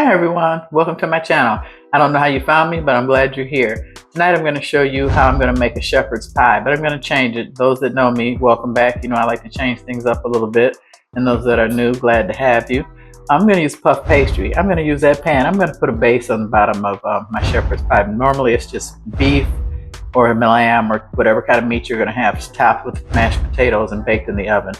Hi everyone, welcome to my channel. I don't know how you found me, but I'm glad you're here. Tonight I'm going to show you how I'm going to make a shepherd's pie, but I'm going to change it. Those that know me, welcome back. You know I like to change things up a little bit, and those that are new, glad to have you. I'm going to use puff pastry. I'm going to use that pan. I'm going to put a base on the bottom of my shepherd's pie. Normally it's just beef or lamb or whatever kind of meat you're going to have, just topped with mashed potatoes and baked in the oven.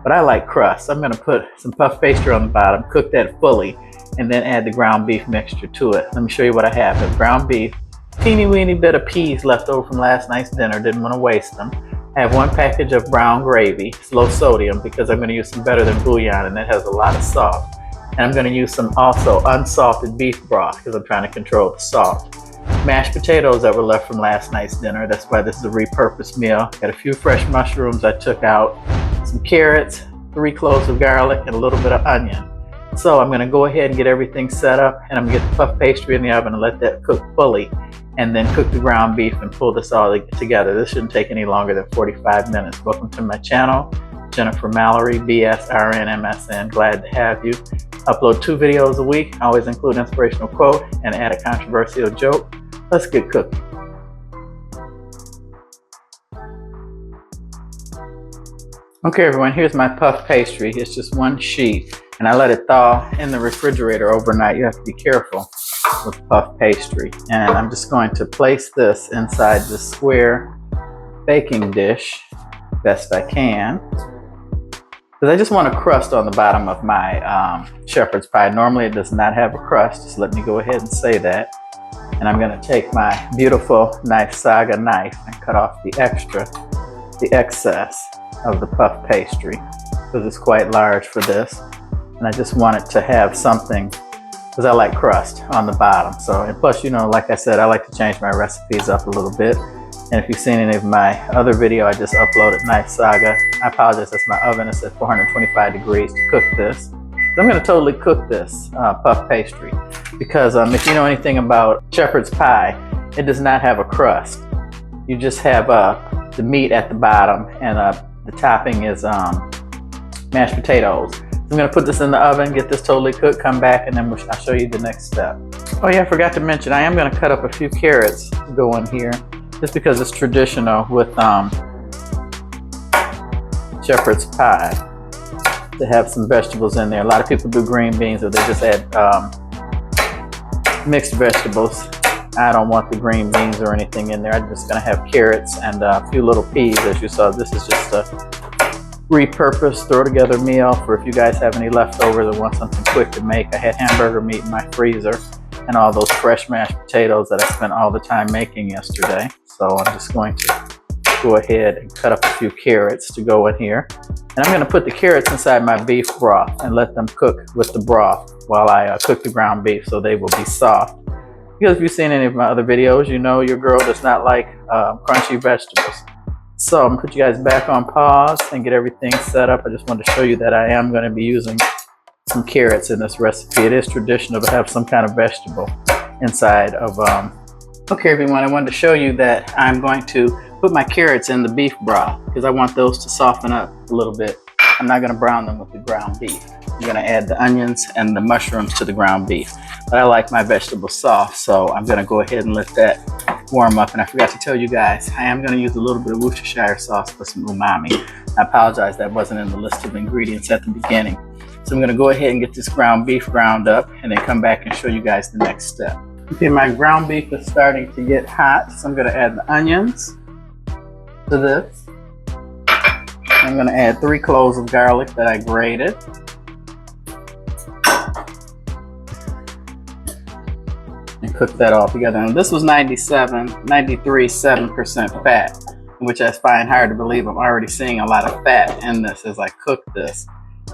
But I like crust. I'm going to put some puff pastry on the bottom, cook that fully, and then add the ground beef mixture to it. Let me show you what I have. I have ground beef, teeny weeny bit of peas left over from last night's dinner, didn't want to waste them. I have one package of brown gravy, it's low sodium because I'm going to use some better than bouillon, and that has a lot of salt. And I'm going to use some also unsalted beef broth because I'm trying to control the salt. Mashed potatoes that were left from last night's dinner, that's why this is a repurposed meal. Got a few fresh mushrooms I took out, some carrots, 3 cloves of garlic, and a little bit of onion. So I'm going to go ahead and get everything set up, and I'm going to get the puff pastry in the oven and let that cook fully, and then cook the ground beef and pull this all together. This shouldn't take any longer than 45 minutes. Welcome to my channel, jennifermallo, BSRN MSN. Glad to have you. Upload 2 videos a week. I always include an inspirational quote and add a controversial joke. Let's get cooking. Okay everyone, here's my puff pastry. It's just one sheet, and I let it thaw in the refrigerator overnight. You have to be careful with puff pastry. And I'm just going to place this inside the square baking dish best I can, because I just want a crust on the bottom of my shepherd's pie. Normally it does not have a crust, just let me go ahead and say that. And I'm going to take my beautiful nice S𝐔𝐁𝐒𝐑𝐈𝐏 knife and cut off the excess of the puff pastry, because it's quite large for this, and I just want it to have something, because I like crust on the bottom. So, and plus, you know, like I said, I like to change my recipes up a little bit. And if you've seen any of my other video I just uploaded, nice S𝐔𝐁𝐒𝐑𝐈𝐏, I apologize, that's my oven, it's at 425 degrees to cook this. So I'm going to totally cook this puff pastry, because if you know anything about shepherd's pie, it does not have a crust. You just have the meat at the bottom, and the topping is mashed potatoes. So I'm going to put this in the oven, get this totally cooked, come back, and then I'll show you the next step. Oh yeah, I forgot to mention, I am going to cut up a few carrots to go in here, just because it's traditional with shepherd's pie to have some vegetables in there. A lot of people do green beans, or they just add mixed vegetables. I don't want the green beans or anything in there. I'm just going to have carrots and a few little peas. As you saw, this is just a repurposed, throw together meal for if you guys have any leftovers or want something quick to make. I had hamburger meat in my freezer and all those fresh mashed potatoes that I spent all the time making yesterday. So I'm just going to go ahead and cut up a few carrots to go in here. And I'm going to put the carrots inside my beef broth and let them cook with the broth while I cook the ground beef, so they will be soft. Because if you've seen any of my other videos, you know your girl does not like crunchy vegetables. So I'm going to put you guys back on pause and get everything set up. I just wanted to show you that I am going to be using some carrots in this recipe. It is traditional to have some kind of vegetable inside of... Okay everyone, I wanted to show you that I'm going to put my carrots in the beef broth, because I want those to soften up a little bit. I'm not going to brown them with the ground beef. I'm going to add the onions and the mushrooms to the ground beef. But I like my vegetables soft, so I'm going to go ahead and let that warm up. And I forgot to tell you guys, I am going to use a little bit of Worcestershire sauce for some umami. I apologize, that wasn't in the list of ingredients at the beginning. So I'm going to go ahead and get this ground beef ground up, and then come back and show you guys the next step. Okay, my ground beef is starting to get hot, so I'm going to add the onions to this. I'm going to add 3 cloves of garlic that I grated. And cook that all together. And this was 93.7% fat, which I find hard to believe. I'm already seeing a lot of fat in this as I cook this.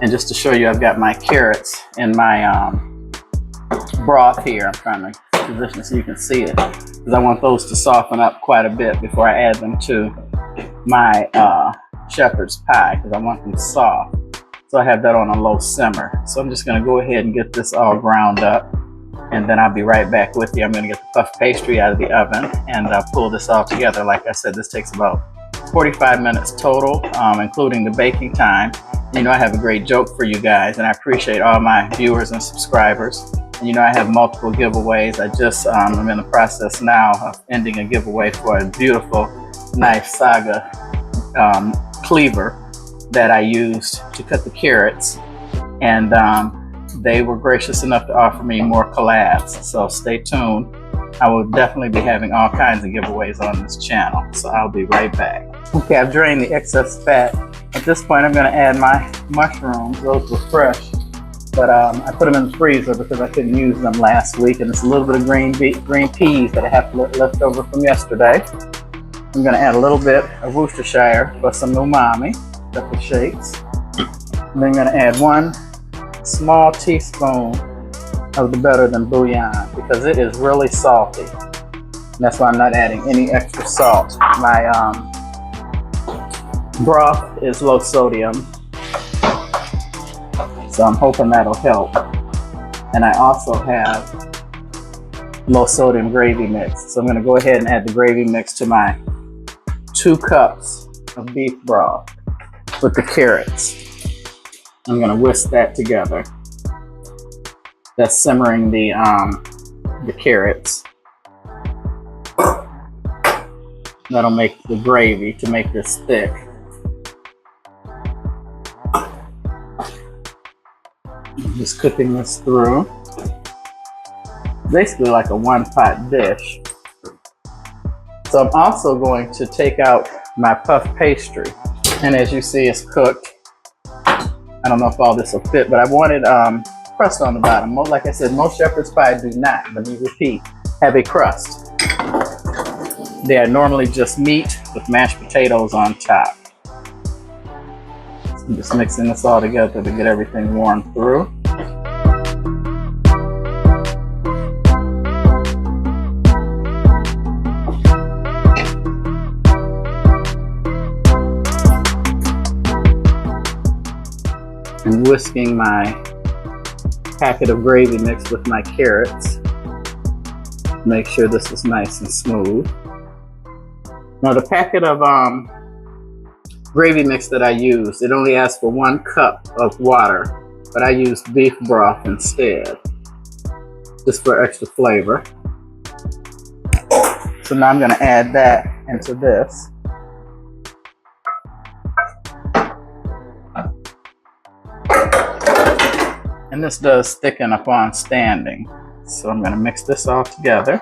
And just to show you, I've got my carrots in my broth here. I'm trying to position so you can see it, because I want those to soften up quite a bit before I add them to my shepherd's pie, because I want them soft. So I have that on a low simmer. So I'm just going to go ahead and get this all ground up, and then I'll be right back with you. I'm going to get the puff pastry out of the oven and pull this all together. Like I said, this takes about 45 minutes total, including the baking time. You know, I have a great joke for you guys, and I appreciate all my viewers and subscribers. And you know, I have multiple giveaways. I just I'm in the process now of ending a giveaway for a beautiful knife Saga cleaver that I used to cut the carrots, and they were gracious enough to offer me more collabs, so stay tuned. I will definitely be having all kinds of giveaways on this channel, so I'll be right back. Okay, I've drained the excess fat. At this point, I'm going to add my mushrooms. Those were fresh, but I put them in the freezer because I couldn't use them last week, and it's a little bit of green peas that I have left over from yesterday. I'm going to add a little bit of Worcestershire for some umami, pepper shakes. And then I'm going to add 1 small teaspoon of the Better Than bouillon because it is really salty. And that's why I'm not adding any extra salt. My broth is low sodium, so I'm hoping that'll help. And I also have low sodium gravy mix, so I'm going to go ahead and add the gravy mix to my 2 cups of beef broth with the carrots. I'm going to whisk that together. That's simmering the carrots. That'll make the gravy to make this thick. I'm just cooking this through. Basically like a 1-pot dish. So I'm also going to take out my puff pastry, and as you see, it's cooked. I don't know if all this will fit, but I wanted crust on the bottom. Like I said, most shepherd's pie do not, let me repeat, have a crust. They are normally just meat with mashed potatoes on top. So I'm just mixing this all together to get everything warmed through. And whisking my packet of gravy mix with my carrots. Make sure this is nice and smooth. Now the packet of gravy mix that I used, it only asks for 1 cup of water, but I used beef broth instead, just for extra flavor. So now I'm going to add that into this. And this does thicken upon standing. So I'm going to mix this all together.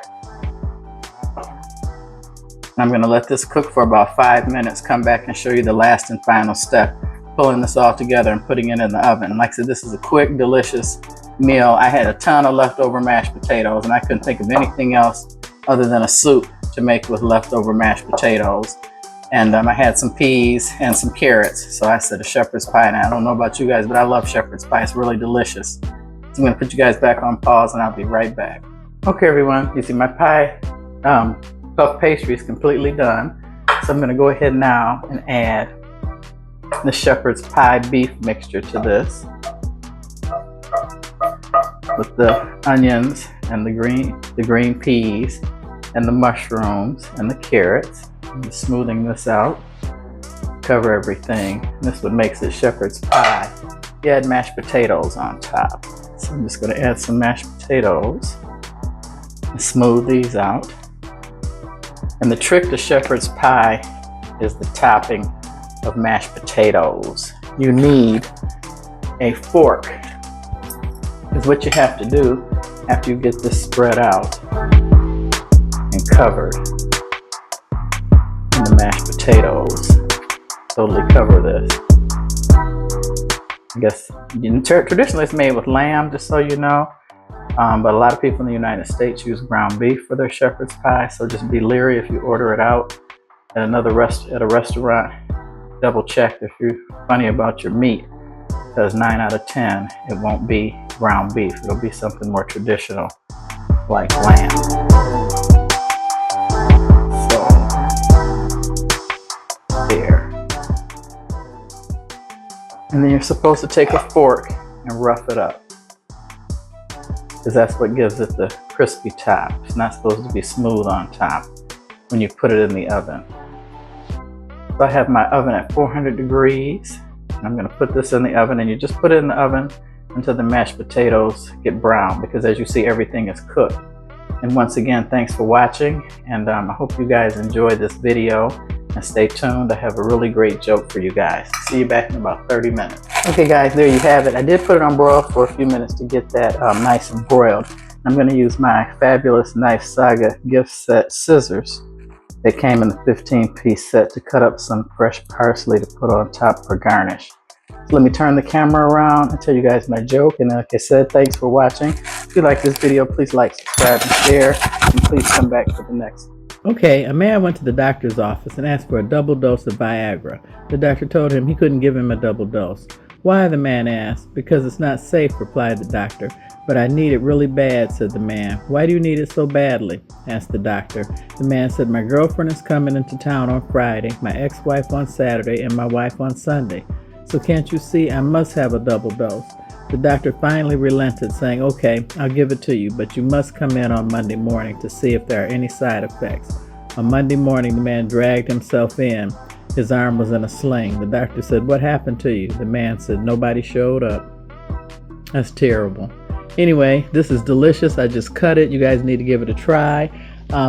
I'm going to let this cook for about 5 minutes, come back and show you the last and final step, pulling this all together and putting it in the oven. Like I said, this is a quick, delicious meal. I had a ton of leftover mashed potatoes, and I couldn't think of anything else other than a soup to make with leftover mashed potatoes. And I had some peas and some carrots, so I said a shepherd's pie. And I don't know about you guys, but I love shepherd's pie. It's really delicious. So I'm going to put you guys back on pause, and I'll be right back. Okay, everyone, you see my pie puff pastry is completely done. So I'm going to go ahead now and add the shepherd's pie beef mixture to this, with the onions and the green peas and the mushrooms and the carrots. I'm just smoothing this out, cover everything. And this is what makes it shepherd's pie. You add mashed potatoes on top. So I'm just going to add some mashed potatoes and smooth these out. And the trick to shepherd's pie is the topping of mashed potatoes. You need a fork, is what you have to do after you get this spread out and covered in the mashed potatoes. Totally cover this. I guess traditionally it's made with lamb, just so you know, but a lot of people in the United States use ground beef for their shepherd's pie, so just be leery if you order it out at a restaurant. Double check if you're funny about your meat, because 9 out of 10 it won't be ground beef. It'll be something more traditional like lamb. So there. And then you're supposed to take a fork and rough it up, because that's what gives it the crispy top. It's not supposed to be smooth on top when you put it in the oven. So I have my oven at 400 degrees. And I'm going to put this in the oven, and you just put it in the oven until the mashed potatoes get brown, because as you see, everything is cooked. And once again, thanks for watching, and I hope you guys enjoyed this video, and stay tuned. I have a really great joke for you guys. See you back in about 30 minutes. Okay guys, there you have it. I did put it on broil for a few minutes to get that nice and broiled. I'm going to use my fabulous nice S𝐔𝐁𝐒𝐑𝐈𝐏𝐲 gift set scissors that came in the 15-piece set to cut up some fresh parsley to put on top for garnish. So let me turn the camera around and tell you guys my joke. And like I said, thanks for watching. If you like this video, please like, subscribe, and share. And please come back for the next one. Okay, a man went to the doctor's office and asked for a double dose of Viagra. The doctor told him he couldn't give him a double dose. Why, the man asked. Because it's not safe, replied the doctor. But I need it really bad, said the man. Why do you need it so badly? Asked the doctor. The man said, my girlfriend is coming into town on Friday, my ex-wife on Saturday, and my wife on Sunday. So can't you see I must have a double dose? The doctor finally relented, saying, okay, I'll give it to you, but you must come in on Monday morning to see if there are any side effects. On Monday morning, the man dragged himself in. His arm was in a sling. The doctor said, what happened to you? The man said, nobody showed up. That's terrible. Anyway, this is delicious. I just cut it. You guys need to give it a try.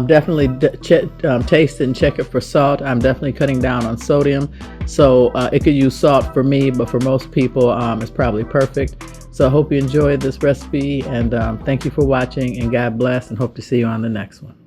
Definitely taste it and check it for salt. I'm definitely cutting down on sodium, so it could use salt for me, but for most people it's probably perfect. So I hope you enjoyed this recipe, and thank you for watching, and God bless, and hope to see you on the next one.